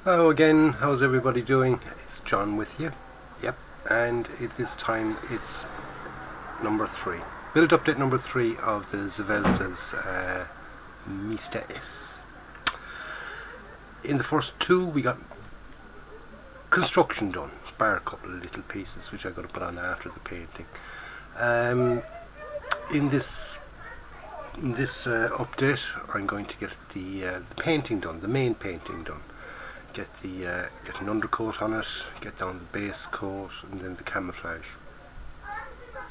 Hello again, how's everybody doing? It's John with you. Yep, and this time it's number 3. Build update number 3 of the ZVEZDA's MSTA-S. In the first 2 we got construction done, bar a couple of little pieces which I'm going to put on after the painting. In this update I'm going to get the painting done, the main painting done. Get an undercoat on it, get down the base coat, and then the camouflage.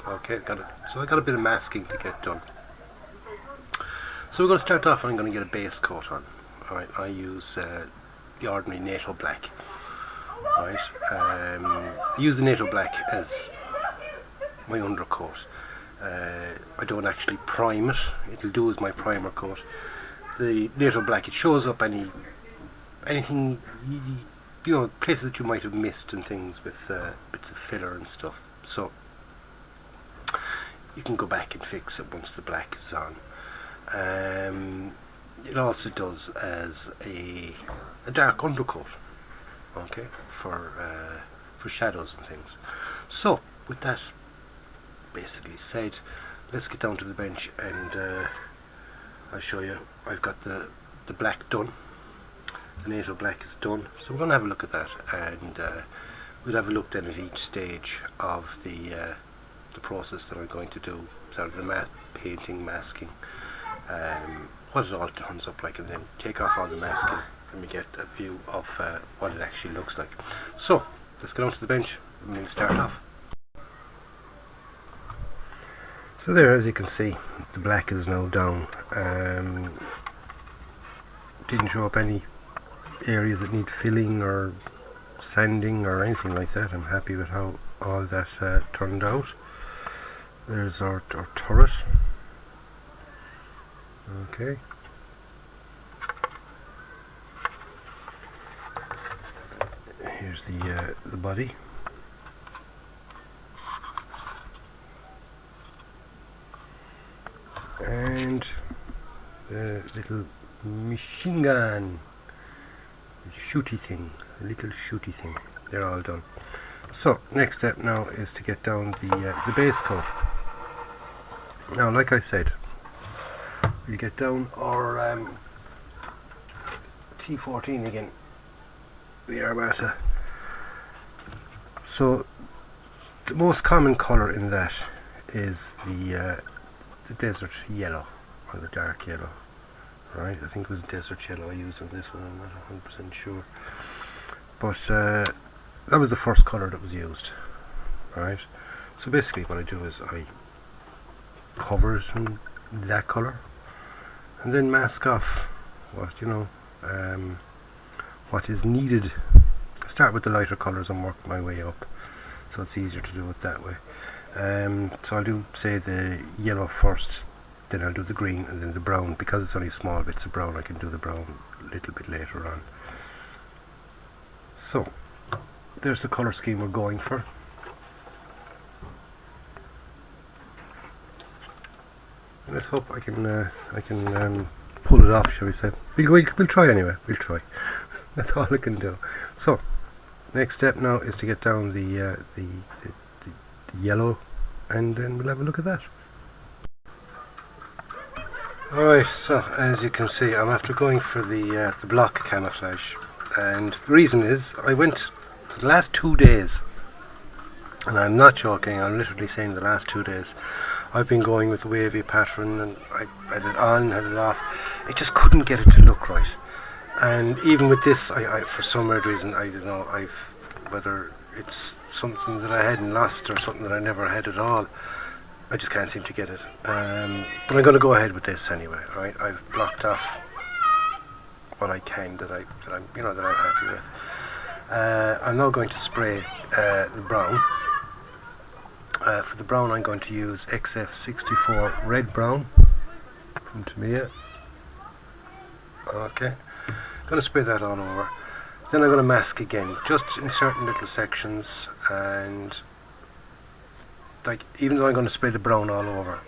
Okay, so I got a bit of masking to get done. So we're going to start off and I'm going to get a base coat on. Alright, I use the ordinary NATO black. Alright, I use the NATO black as my undercoat. I don't actually prime it, it'll do as my primer coat. The NATO black, it shows up anything, you know, places that you might have missed and things with bits of filler and stuff. So you can go back and fix it once the black is on. It also does as a dark undercoat, okay, for shadows and things. So with that basically said, let's get down to the bench and I'll show you. I've got the black done. The NATO black is done, so we're going to have a look at that, and we'll have a look then at each stage of the process that I'm going to do, sort of the matte painting, masking, what it all turns up like, and then take off all the masking and we get a view of what it actually looks like. So let's get on to the bench and we'll start off. So there, as you can see, the black is now down. Didn't show up any areas that need filling or sanding or anything like that. I'm happy with how all that turned out. There's our turret. Okay. Here's the body. And the little machine gun. Shooty thing, a little shooty thing. They're all done. So next step now is to get down the base coat. Now, like I said, we'll get down our T14 again, the Armata. So the most common colour in that is the desert yellow, or the dark yellow. Right, I think it was desert yellow I used on this one, I'm not 100% sure. But that was the first colour that was used. Right, so basically what I do is I cover it in that colour and then mask off what, you know, what is needed. I start with the lighter colours and work my way up, so it's easier to do it that way. So I'll do, say, the yellow first, then I'll do the green and then the brown. Because it's only small bits of brown, I can do the brown a little bit later on. So there's the colour scheme we're going for. And let's hope I can pull it off, shall we say. We'll try anyway, we'll try. That's all I can do. So next step now is to get down the yellow, and then we'll have a look at that. Alright, so as you can see, I'm after going for the block camouflage, and the reason is I went for the last 2 days, and I'm not joking, I'm literally saying the last 2 days I've been going with the wavy pattern, and I had it on, had it off. I just couldn't get it to look right, and even with this, I for some weird reason, I don't know, whether it's something that I hadn't lost or something that I never had at all, I just can't seem to get it. But I'm going to go ahead with this anyway. Right? I've blocked off what I can that I'm happy with. I'm now going to spray the brown. For the brown, I'm going to use XF64 red brown from Tamiya. Okay, going to spray that all over. Then I'm going to mask again, just in certain little sections, and like, even though I'm going to spray the brown all over,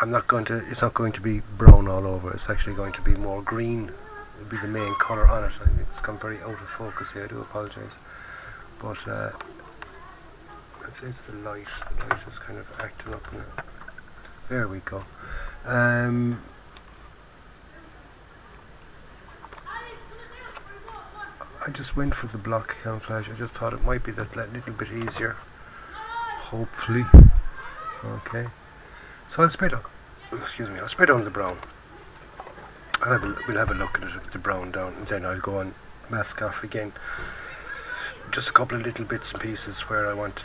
it's not going to be brown all over. It's actually going to be more green will be the main colour on it. I think it's come very out of focus here, I do apologise, but it's the light is kind of acting up in it. There we go. I just went for the block camouflage. I just thought it might be that little bit easier, hopefully. Okay, so I'll spray down. Excuse me. I'll spray down the brown. We'll have a look at it with the brown down, and then I'll go and mask off again. Just a couple of little bits and pieces where I want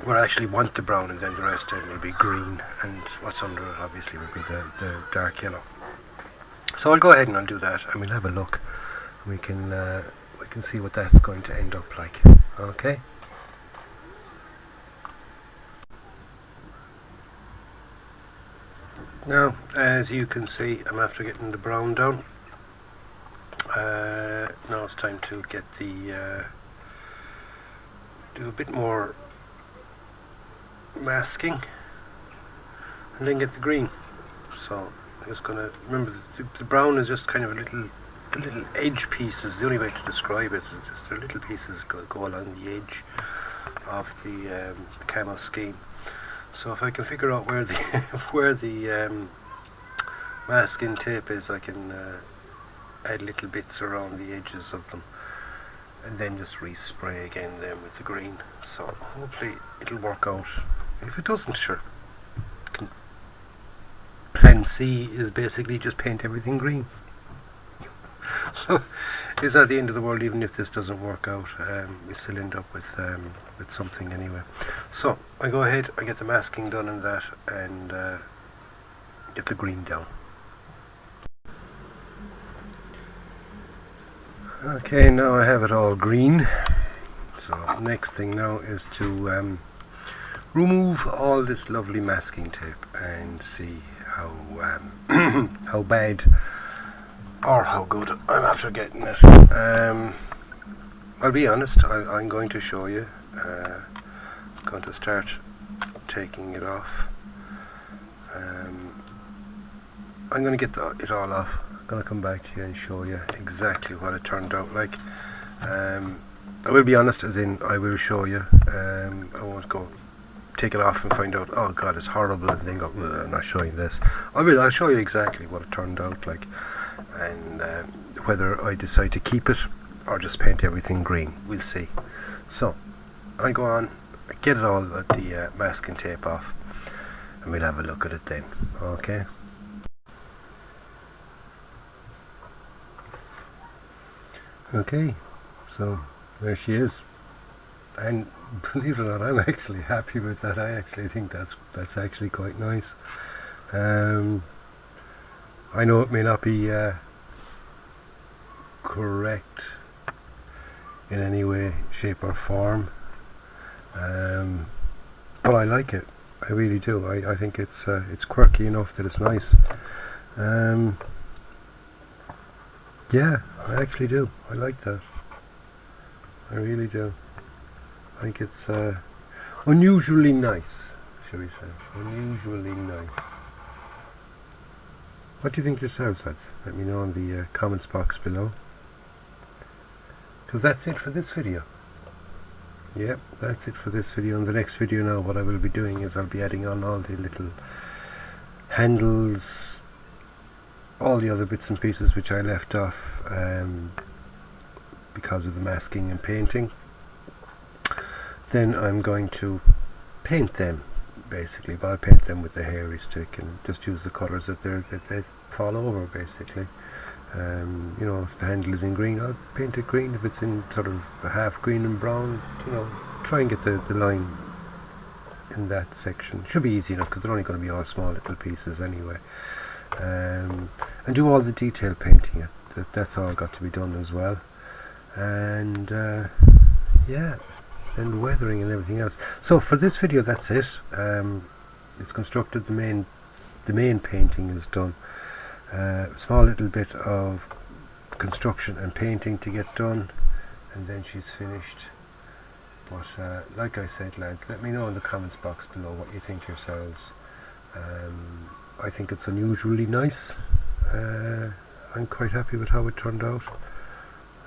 where I actually want the brown, and then the rest then will be green, and what's under it obviously will be the dark yellow. So I'll go ahead and I'll do that, and we'll have a look. We can see what that's going to end up like. Okay. Now, as you can see, I'm after getting the brown down. Now it's time to get do a bit more masking, and then get the green. So I'm just gonna remember the brown is just kind of the little edge pieces. The only way to describe it is just the little pieces go along the edge of the camo scheme. So if I can figure out where the masking tape is, I can add little bits around the edges of them, and then just respray again then with the green. So hopefully it'll work out. If it doesn't, sure. Plan C is basically just paint everything green. So it's not the end of the world even if this doesn't work out. We still end up with something anyway. So I go ahead, I get the masking done in that, and get the green down. Okay, now I have it all green. So next thing now is to remove all this lovely masking tape and see how how bad or how good I'm after getting it. I'll be honest, I'm going to show you. I'm going to start taking it off. I'm going to get it all off. I'm going to come back to you and show you exactly what it turned out like. I will be honest, as in I will show you. I won't go take it off and find out, oh god, it's horrible, and then go, I'm not showing this. I'll show you exactly what it turned out like, and whether I decide to keep it or just paint everything green. We'll see. So I go on, get it all the masking tape off, and we'll have a look at it then. Okay. Okay, so there she is, and believe it or not, I'm actually happy with that. I actually think that's actually quite nice. I know it may not be correct in any way, shape or form, but I like it. I really do. I think it's quirky enough that it's nice. Yeah, I actually do. I like that. I really do. I think it's unusually nice, shall we say. Unusually nice. What do you think yourselves, lads? Let me know in the comments box below. Because that's it for this video. Yep, that's it for this video. In the next video now, what I will be doing is I'll be adding on all the little handles, all the other bits and pieces which I left off because of the masking and painting. Then I'm going to paint them basically, but I'll paint them with the hairy stick and just use the colours that they fall over basically. You know, if the handle is in green, I'll paint it green. If it's in sort of half green and brown, you know, try and get the line in that section. Should be easy enough because they're only going to be all small little pieces anyway. And do all the detail painting. That's all got to be done as well. And yeah, then weathering and everything else. So for this video, that's it. It's constructed. The main painting is done. Small little bit of construction and painting to get done, and then she's finished. But like I said, lads, let me know in the comments box below what you think yourselves. I think it's unusually nice. I'm quite happy with how it turned out,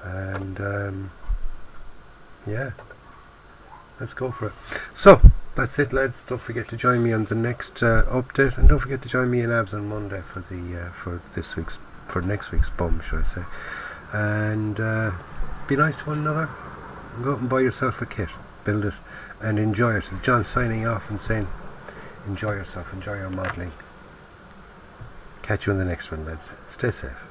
and yeah, let's go for it. So that's it, lads. Don't forget to join me on the next update, and don't forget to join me in Abs on Monday for the for next week's bum, should I say. And be nice to one another. Go out and buy yourself a kit, build it, and enjoy it. As John signing off and saying, enjoy yourself, enjoy your modelling. Catch you in the next one, lads. Stay safe.